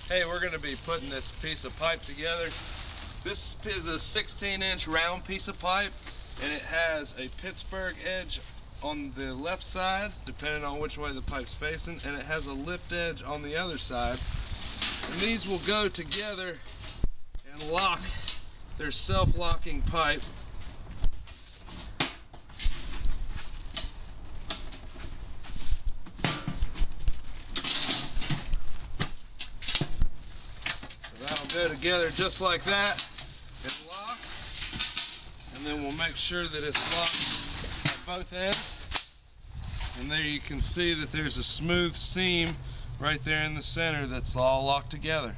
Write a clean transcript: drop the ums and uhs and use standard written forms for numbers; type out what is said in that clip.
Hey, we're going to be putting this piece of pipe together. This is a 16-inch round piece of pipe, and it has a Pittsburgh edge on the left side, depending on which way the pipe's facing, and it has a lipped edge on the other side. And these will go together and lock. They're self-locking pipe. Go together just like that and lock, and then we'll make sure that it's locked at both ends. And there you can see that there's a smooth seam right there in the center that's all locked together.